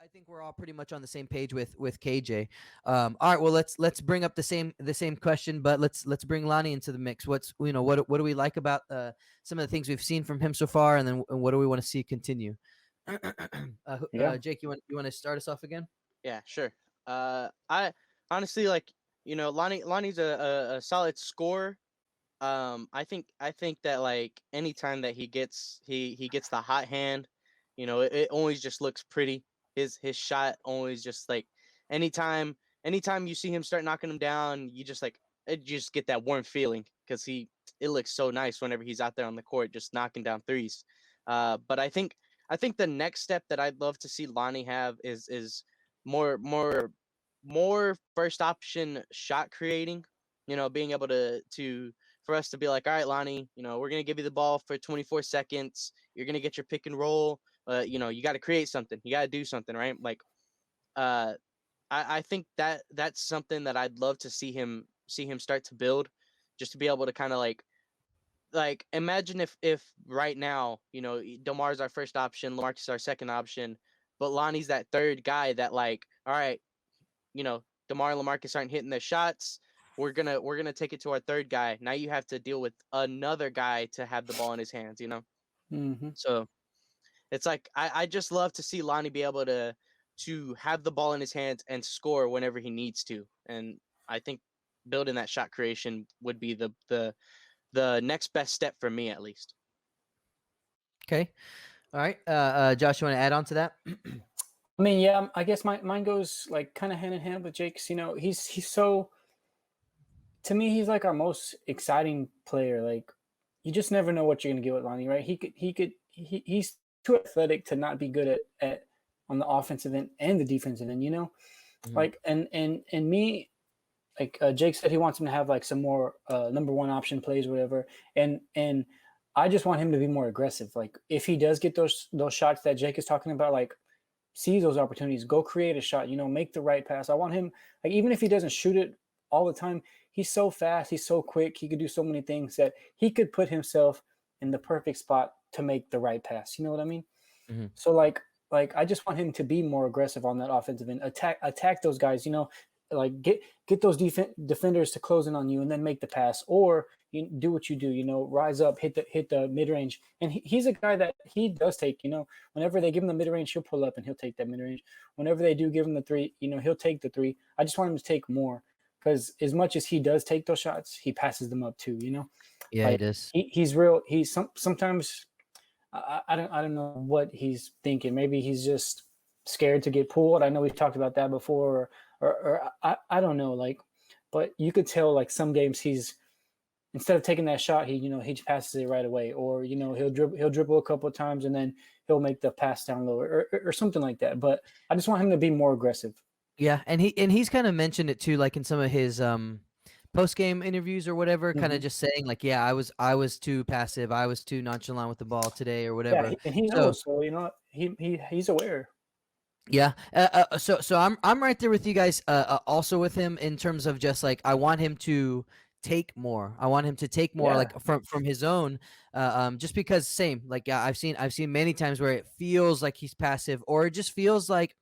I think we're all pretty much on the same page with KJ. All right, well let's bring up the same question, but let's bring Lonnie into the mix. What's what do we like about some of the things we've seen from him so far, and then what do we want to see continue? Yeah. Jake, you want to start us off again? Yeah, sure. I honestly like Lonnie's a solid scorer. I think that like anytime that he gets the hot hand, it always just looks pretty. His shot always just like anytime you see him start knocking him down, you just get that warm feeling because it looks so nice whenever he's out there on the court just knocking down threes. But I think the next step that I'd love to see Lonnie have is more more more first option shot creating. Being able to for us to be like, all right, Lonnie, we're gonna give you the ball for 24 seconds. You're gonna get your pick and roll. You got to create something. You got to do something, right? Like, uh, I think that's something that I'd love to see him start to build, just to be able to kind of like imagine if right now, Demar's our first option, Lamarcus is our second option, but Lonnie's that third guy that like, all right, Demar and Lamarcus aren't hitting their shots. We're gonna take it to our third guy. Now you have to deal with another guy to have the ball in his hands. Hmm. So it's like I just love to see Lonnie be able to have the ball in his hands and score whenever he needs to. And I think building that shot creation would be the next best step for me at least. Okay. All right. Josh, you want to add on to that? I mean, yeah, I guess mine goes like kind of hand in hand with Jake's. He's so, to me, he's like our most exciting player. Like, you just never know what you're gonna get with Lonnie, right? He's too athletic to not be good at on the offensive end and the defensive end. Mhm. Like, and me, like Jake said, he wants him to have like some more number one option plays, or whatever. And I just want him to be more aggressive. Like, if he does get those shots that Jake is talking about, like, seize those opportunities, go create a shot, make the right pass. I want him, like, even if he doesn't shoot it all the time, he's so fast, he's so quick, he could do so many things that he could put himself in the perfect spot to make the right pass. You know what I mean? Mhm. So like I just want him to be more aggressive on that offensive end, attack those guys, like get those defenders to close in on you and then make the pass, or you do what you do, rise up, hit the mid range. And he's a guy that he does take, whenever they give him the mid range, he'll pull up and he'll take that mid range. Whenever they do give him the three, he'll take the three. I just want him to take more, because as much as he does take those shots, he passes them up too. Yeah, it Like, is. he's real. Sometimes I don't know what he's thinking. Maybe he's just scared to get pulled. I know we've talked about that before, or I don't know. Like, but you could tell, like, some games he's, instead of taking that shot, he just passes it right away, or he'll dribble a couple of times and then he'll make the pass down low, or something like that. But I just want him to be more aggressive. Yeah, and he's kind of mentioned it too, like in some of his post game interviews or whatever, kind of Hmm. just saying like, yeah, I was too passive, I was too nonchalant with the ball today or Yeah, whatever. and he So knows. So he's aware. yeah, so I'm right there with you guys. Also with him in terms of just like I want him to take more. I want him to take more Yeah. like from his own. Just because same like yeah, I've seen many times where it feels like he's passive, or it just feels like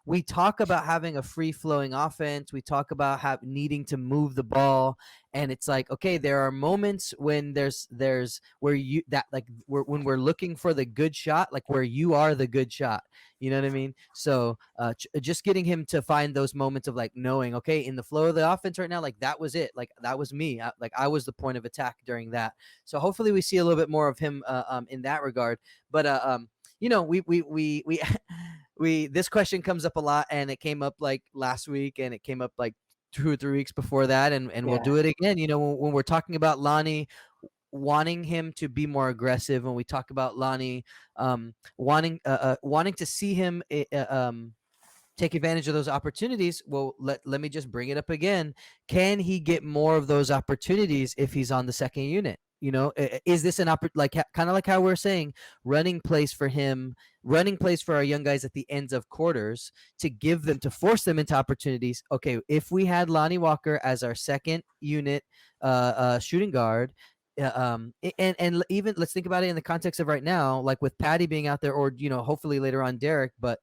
we talk about having a free flowing offense. We talk about needing to move the ball, and it's like okay, there are moments when there's where you that like when we're looking for the good shot, like where you are the good shot. You know what I mean? So just getting him to find those moments of like knowing, okay, in the flow of the offense right now, like that was it. Like that was me. Like I was the point of attack during that. So hopefully we see a little bit more of him in that regard. But we this question comes up a lot, and it came up like last week, and it came up like 2 or 3 weeks before that, and we'll Yeah. do it again. When we're talking about Lonnie, wanting him to be more aggressive, when we talk about Lonnie, wanting to see him take advantage of those opportunities. Well, let me just bring it up again. Can he get more of those opportunities if he's on the second unit? Is this an like kind of like how we're saying running plays for him, running plays for our young guys at the ends of quarters to give them, to force them into opportunities. Okay, if we had Lonnie Walker as our second unit shooting guard, and even let's think about it in the context of right now, like with Patty being out there, or hopefully later on Derek, but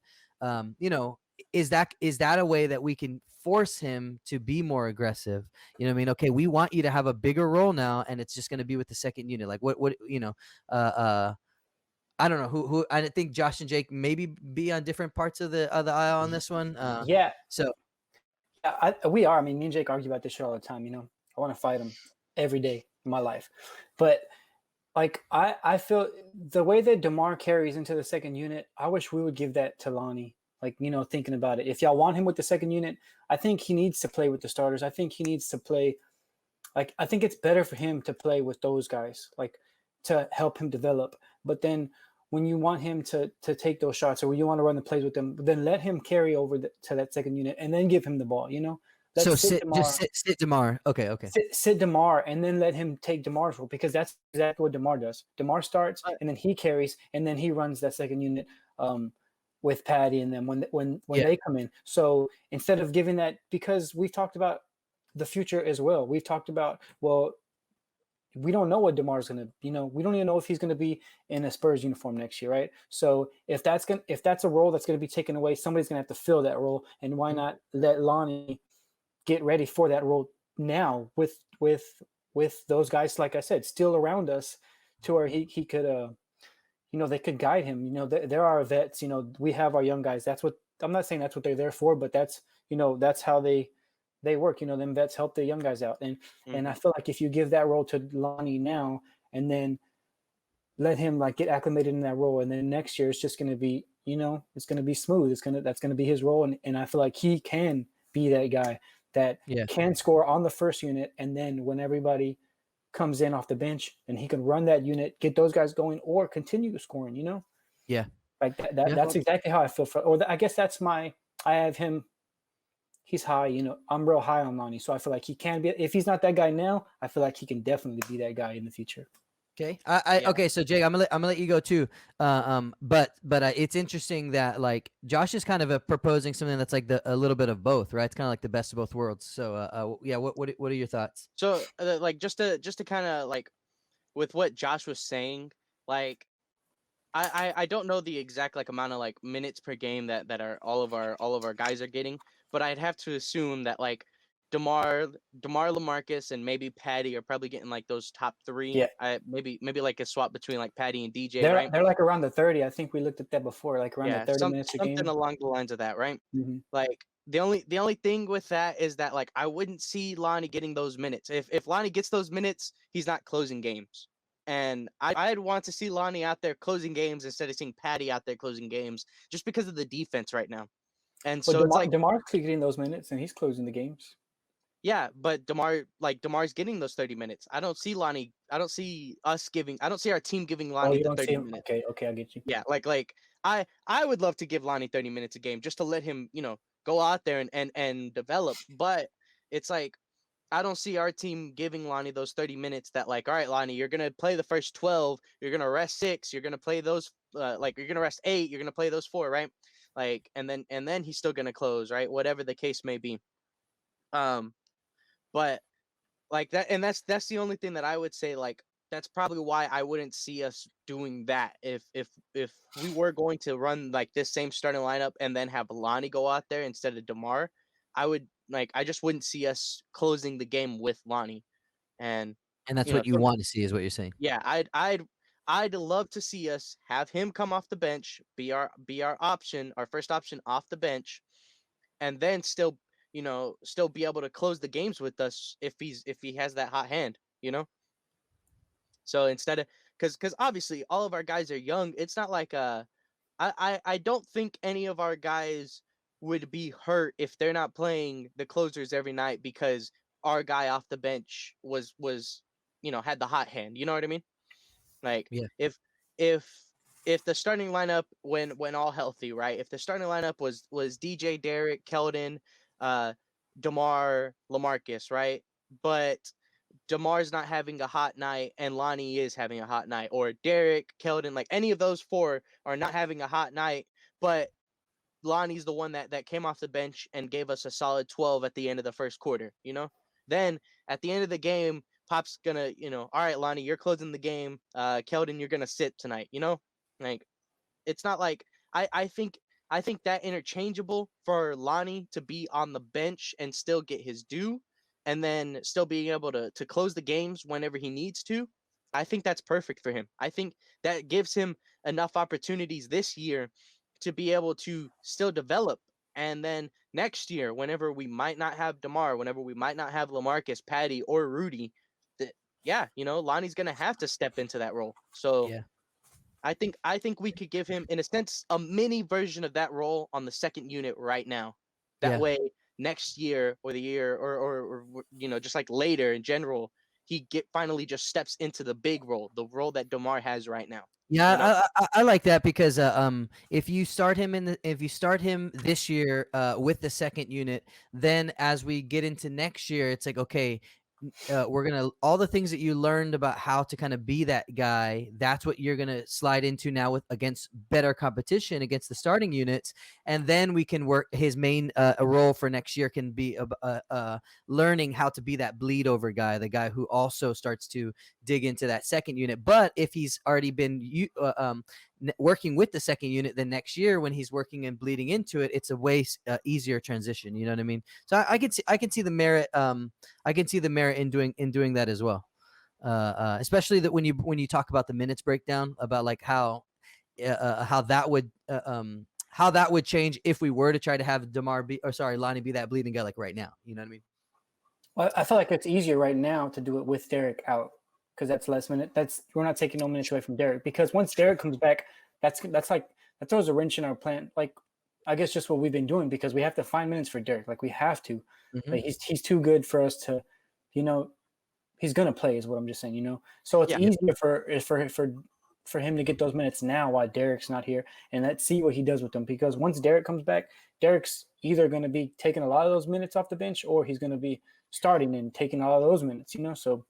You know, is that a way that we can force him to be more aggressive? You know what I mean? Okay, we want you to have a bigger role now, and it's just going to be with the second unit. Like what you know, I don't know who I think Josh and Jake maybe be on different parts of the aisle on this one. Yeah, So we are. I mean, me and Jake argue about this shit all the time. You know, I want to fight him every day in my life, but like I feel the way that DeMar carries into the second unit, I wish we would give that to Lonnie. Like, you know, thinking about it, if y'all want him with the second unit, I think he needs to play with the starters. I think he needs to play. Like, I think it's better for him to play with those guys, like to help him develop. But then when you want him to take those shots, or when you want to run the plays with them, then let him carry over to that second unit and then give him the ball. You know, so sit DeMar. Okay. sit DeMar and then let him take DeMar's role, because that's exactly what DeMar does. DeMar starts and then he carries and then he runs that second unit with Patty and then when they come in. So instead of giving that, because we've talked about the future as well. We've talked about, well, we don't know what DeMar's going to, you know, we don't even know if he's going to be in a Spurs uniform next year, right? So if that's a role that's going to be taken away, somebody's going to have to fill that role, and why not let Lonnie get ready for that role now with those guys, like I said, still around us, to where he could you know, they could guide him. You know, there are vets, you know, we have our young guys. That's what, I'm not saying that's what they're there for, but that's, you know, that's how they work. You know, them vets help the young guys out. And I feel like if you give that role to Lonnie now and then let him like get acclimated in that role, and then next year it's just going to be, you know, it's going to be smooth. That's going to be his role. And I feel like he can be that guy that can score on the first unit. And then when everybody comes in off the bench, and he can run that unit, get those guys going, or continue scoring, you know? Yeah. Like that's exactly how I feel I guess that's I have him, he's high, you know, I'm real high on Lonnie. So I feel like he can be, if he's not that guy now, I feel like he can definitely be that guy in the future. Okay. Okay. So Jake, I'm gonna let you go too. But it's interesting that like Josh is kind of proposing something that's like a little bit of both, right? It's kind of like the best of both worlds. So yeah, what are your thoughts? So like just to kind of like with what Josh was saying, like I don't know the exact like amount of like minutes per game that are all of our guys are getting, but I'd have to assume that like DeMar, LaMarcus, and maybe Patty are probably getting like those top three. Yeah. Maybe like a swap between like Patty and DJ, They're right? They're like around the 30. I think we looked at that before, like around the 30 minutes a game. Something along the lines of that, right? Mm-hmm. Like the only thing with that is that like I wouldn't see Lonnie getting those minutes. If Lonnie gets those minutes, he's not closing games. And I'd want to see Lonnie out there closing games instead of seeing Patty out there closing games, just because of the defense right now. And but so it's like DeMar's getting those minutes and he's closing the games. Yeah, but DeMar's getting those 30 minutes. I don't see Lonnie. I don't see our team giving Lonnie the 30 minutes. Okay, I get you. Yeah, like I would love to give Lonnie 30 minutes a game just to let him, you know, go out there and develop. But it's like I don't see our team giving Lonnie those 30 minutes that like, all right, Lonnie, you're going to play the first 12, you're going to rest 6, you're going to play those like you're going to rest 8, you're going to play those 4, right? Like and then he's still going to close, right? Whatever the case may be. But like that, and that's the only thing that I would say, like that's probably why I wouldn't see us doing that if we were going to run like this same starting lineup and then have Lonnie go out there instead of DeMar. I just wouldn't see us closing the game with Lonnie. And that's what you want to see, is what you're saying. Yeah, I'd love to see us have him come off the bench, be our option, our first option off the bench, and then still be able to close the games with us if he has that hot hand, you know? So instead of, because obviously all of our guys are young, it's not like I don't think any of our guys would be hurt if they're not playing the closers every night because our guy off the bench was had the hot hand, you know what I mean? Like if the starting lineup when all healthy, right? If the starting lineup was DJ, Derek, Keldon, DeMar, LaMarcus, right? But DeMar's not having a hot night and Lonnie is having a hot night, or Derek, Keldon, like any of those 4 are not having a hot night, but Lonnie's the one that came off the bench and gave us a solid 12 at the end of the first quarter, you know? Then at the end of the game, Pop's gonna, all right, Lonnie, you're closing the game. Keldon, you're gonna sit tonight, you know? Like, it's not like I think I think that interchangeable for Lonnie to be on the bench and still get his due, and then still being able to close the games whenever he needs to, I think that's perfect for him. I think that gives him enough opportunities this year to be able to still develop. And then next year, whenever we might not have DeMar, whenever we might not have LaMarcus, Patty, or Rudy, yeah, Lonnie's gonna have to step into that role. So Yeah. I think we could give him, in a sense, a mini version of that role on the second unit right now. That Yeah. way, next year or the year or just like later in general, he finally just steps into the big role, the role that DeMar has right now. You know? Yeah, I like that because if you start him this year with the second unit, then as we get into next year, it's like, okay, we're gonna all the things that you learned about how to kind of be that guy. That's what you're gonna slide into now with against better competition against the starting units, and then we can work his main role for next year can be learning how to be that bleed over guy, the guy who also starts to dig into that second unit. But if he's already been working with the second unit, then next year when he's working and bleeding into it, it's a way easier transition. You know what I mean? So I can see the merit. I can see the merit in doing that as well. Especially that when you talk about the minutes breakdown about like how that would change if we were to try to have Lonnie be that bleeding guy like right now. You know what I mean? Well, I feel like it's easier right now to do it with Derek out because that's less minute. We're not taking no minutes away from Derek because once Derek comes back, that's like that throws a wrench in our plan. Like I guess just what we've been doing because we have to find minutes for Derek. Like we have to. Mhm. Like he's too good for us to, he's gonna play is what I'm just saying. So it's Yeah. easier for him to get those minutes now while Derek's not here, and let's see what he does with them because once Derek comes back, Derek's either going to be taking a lot of those minutes off the bench or he's going to be starting and taking all of those minutes. So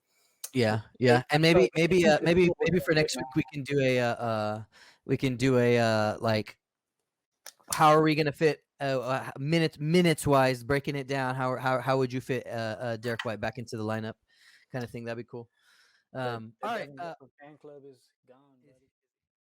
Yeah, and I feel maybe like it's easier to maybe deal with maybe for it next now. week we can do a like how are we gonna fit minutes wise breaking it down? How would you fit Derek White back into the lineup, kind of thing? That'd be cool. But All the right. Devin Booker fan club is gone.